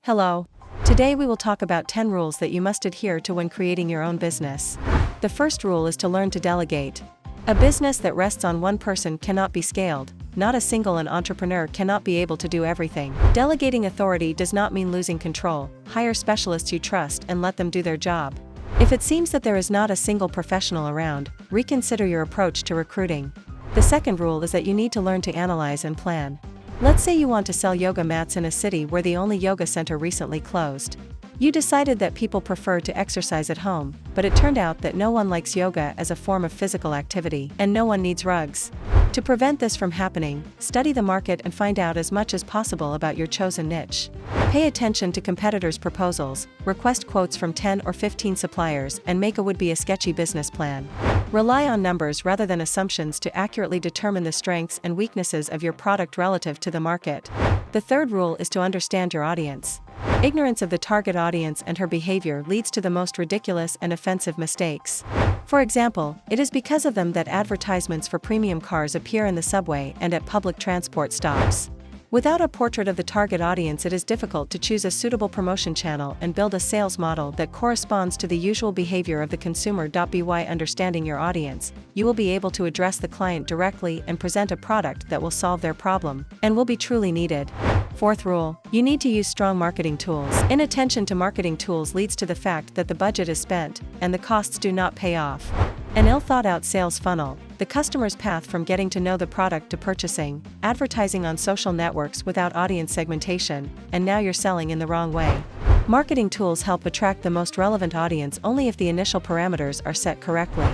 Hello. Today we will talk about 10 rules that you must adhere to when creating your own business. The first rule is to learn to delegate. A business that rests on one person cannot be scaled. Not a single entrepreneur cannot be able to do everything. Delegating authority does not mean losing control. Hire specialists you trust and let them do their job. If it seems that there is not a single professional around, reconsider your approach to recruiting. The second rule is that you need to learn to analyze and plan. Let's say you want to sell yoga mats in a city where the only yoga center recently closed. You decided that people prefer to exercise at home, but it turned out that no one likes yoga as a form of physical activity, and no one needs rugs. To prevent this from happening, study the market and find out as much as possible about your chosen niche. Pay attention to competitors' proposals, request quotes from 10 or 15 suppliers, and make a would-be a sketchy business plan. Rely on numbers rather than assumptions to accurately determine the strengths and weaknesses of your product relative to the market. The third rule is to understand your audience. Ignorance of the target audience and her behavior leads to the most ridiculous and offensive mistakes. For example, it is because of them that advertisements for premium cars appear in the subway and at public transport stops. Without a portrait of the target audience, it is difficult to choose a suitable promotion channel and build a sales model that corresponds to the usual behavior of the consumer. By understanding your audience, you will be able to address the client directly and present a product that will solve their problem and will be truly needed. Fourth rule, you need to use strong marketing tools. Inattention to marketing tools leads to the fact that the budget is spent and the costs do not pay off. An ill-thought-out sales funnel, the customer's path from getting to know the product to purchasing, advertising on social networks without audience segmentation, and now you're selling in the wrong way. Marketing tools help attract the most relevant audience only if the initial parameters are set correctly.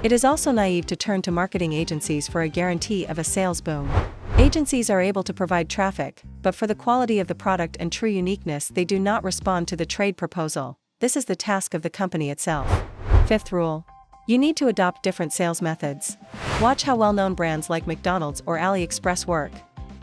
It is also naive to turn to marketing agencies for a guarantee of a sales boom. Agencies are able to provide traffic, but for the quality of the product and true uniqueness, they do not respond to the trade proposal. This is the task of the company itself. Fifth rule. You need to adopt different sales methods. Watch how well-known brands like McDonald's or AliExpress work.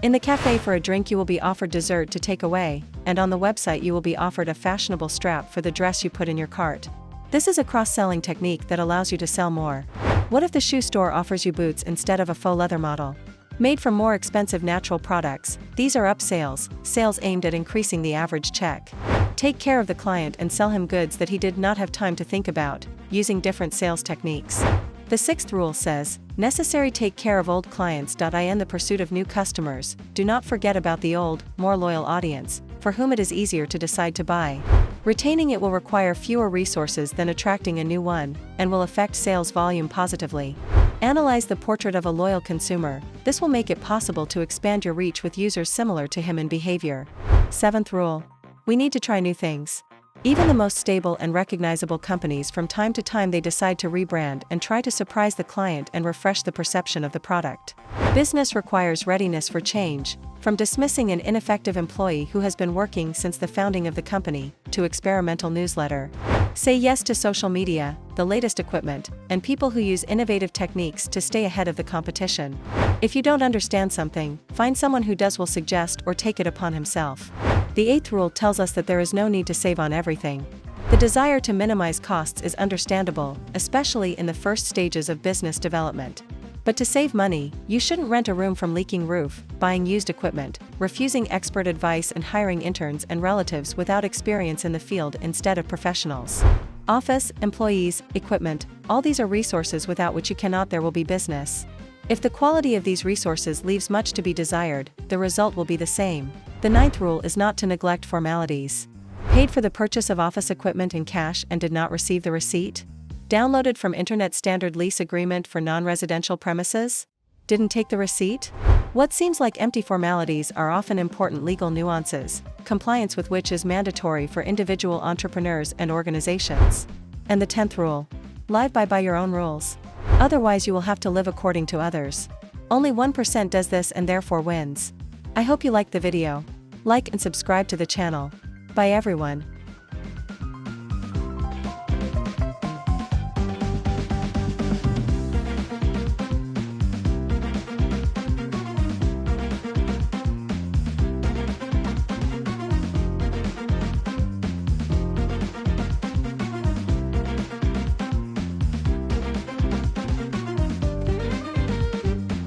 In the cafe for a drink you will be offered dessert to take away, and on the website you will be offered a fashionable strap for the dress you put in your cart. This is a cross-selling technique that allows you to sell more. What if the shoe store offers you boots instead of a faux leather model? Made from more expensive natural products, these are upsales, sales aimed at increasing the average check. Take care of the client and sell him goods that he did not have time to think about, using different sales techniques. The sixth rule says, necessary take care of old clients. In the pursuit of new customers, do not forget about the old, more loyal audience, for whom it is easier to decide to buy. Retaining it will require fewer resources than attracting a new one, and will affect sales volume positively. Analyze the portrait of a loyal consumer. This will make it possible to expand your reach with users similar to him in behavior. Seventh rule. We need to try new things. Even the most stable and recognizable companies, from time to time they decide to rebrand and try to surprise the client and refresh the perception of the product. Business requires readiness for change, from dismissing an ineffective employee who has been working since the founding of the company, to experimental newsletter. Say yes to social media, the latest equipment, and people who use innovative techniques to stay ahead of the competition. If you don't understand something, find someone who does. Will suggest or take it upon himself. The eighth rule tells us that there is no need to save on everything. The desire to minimize costs is understandable, especially in the first stages of business development. But to save money, you shouldn't rent a room from leaking roof, buying used equipment, refusing expert advice, and hiring interns and relatives without experience in the field instead of professionals. Office, employees, equipment, all these are resources without which you cannot. There will be business. If the quality of these resources leaves much to be desired, the result will be the same. The ninth rule is not to neglect formalities. Paid for the purchase of office equipment in cash and did not receive the receipt? Downloaded from Internet Standard Lease Agreement for non-residential premises? Didn't take the receipt? What seems like empty formalities are often important legal nuances, compliance with which is mandatory for individual entrepreneurs and organizations. And the 10th rule. Live by your own rules. Otherwise you will have to live according to others. Only 1% does this and therefore wins. I hope you liked the video. Like and subscribe to the channel. Bye everyone.